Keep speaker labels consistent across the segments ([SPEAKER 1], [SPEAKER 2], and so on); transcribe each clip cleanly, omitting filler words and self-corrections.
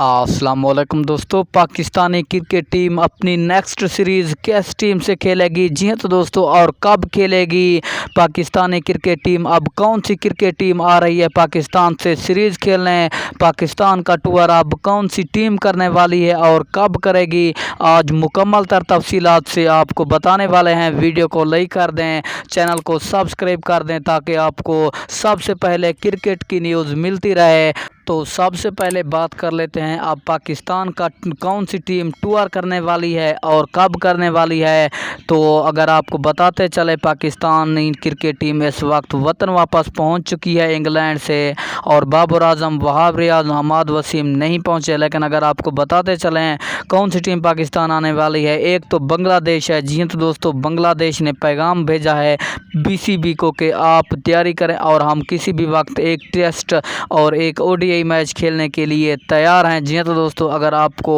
[SPEAKER 1] السلام علیکم دوستو، پاکستانی کرکٹ ٹیم اپنی نیکسٹ سیریز کس ٹیم سے کھیلے گی؟ جی ہاں تو دوستو، اور کب کھیلے گی پاکستانی کرکٹ ٹیم؟ اب کون سی کرکٹ ٹیم آ رہی ہے پاکستان سے سیریز کھیلنے؟ پاکستان کا ٹور اب کون سی ٹیم کرنے والی ہے اور کب کرے گی؟ آج مکمل تر تفصیلات سے آپ کو بتانے والے ہیں۔ ویڈیو کو لائک کر دیں، چینل کو سبسکرائب کر دیں تاکہ آپ کو سب سے پہلے کرکٹ کی نیوز ملتی رہے۔ تو سب سے پہلے بات کر لیتے ہیں اب پاکستان کا کون سی ٹیم ٹور کرنے والی ہے اور کب کرنے والی ہے۔ تو اگر آپ کو بتاتے چلے، پاکستانی کرکٹ ٹیم اس وقت وطن واپس پہنچ چکی ہے انگلینڈ سے، اور بابر اعظم، وہاب ریاض، محمد وسیم نہیں پہنچے۔ لیکن اگر آپ کو بتاتے چلیں کون سی ٹیم پاکستان آنے والی ہے، ایک تو بنگلہ دیش ہے۔ جی ہاں تو دوستو، بنگلہ دیش نے پیغام بھیجا ہے BCB کو کہ آپ تیاری کریں اور ہم کسی بھی وقت ایک ٹیسٹ اور ایک ODI میچ کھیلنے کے لیے تیار ہیں۔ جی ہاں تو دوستو، اگر آپ کو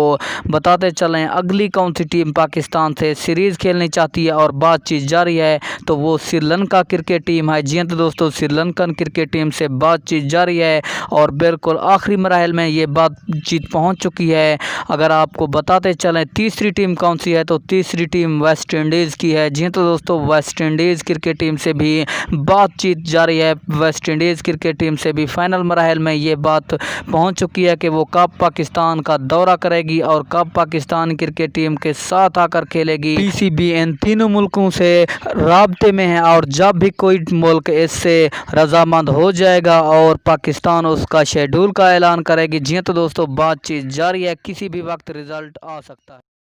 [SPEAKER 1] بتاتے چلیں اگلی کون سی ٹیم پاکستان سے سیریز کھیلنی چاہتی ہے اور بات چیت جاری ہے، تو وہ سری لنکا کرکٹ ٹیم ہے۔ جی ہاں تو دوستو، سری لنکن کرکٹ ٹیم سے بات چیت جاری ہے اور بالکل آخری مراحل میں یہ بات چیت پہنچ چکی ہے۔ اگر آپ کو بتاتے چلیں تیسری ٹیم کون سی ہے، تو تیسری ٹیم ویسٹ انڈیز کی ہے۔ جی ہاں تو دوستو، ویسٹ انڈیز کرکٹ ٹیم سے بھی بات چیت جاری ہے۔ ویسٹ انڈیز کرکٹ ٹیم سے بھی فائنل مراحل میں یہ بات پہنچ چکی ہے کہ وہ کب پاکستان کا دورہ کرے گی اور کب پاکستان کرکٹ ٹیم کے ساتھ آ کر کھیلے گی۔ BCB ان تینوں ملکوں سے رابطے میں ہے اور جب بھی کوئی ملک اس سے رضامند ہو جائے گا اور پاکستان اس کا شیڈول کا اعلان کرے گی۔ جی ہاں تو دوستو، بات چیت جاری ہے، کسی بھی وقت رزلٹ آ سکتا ہے۔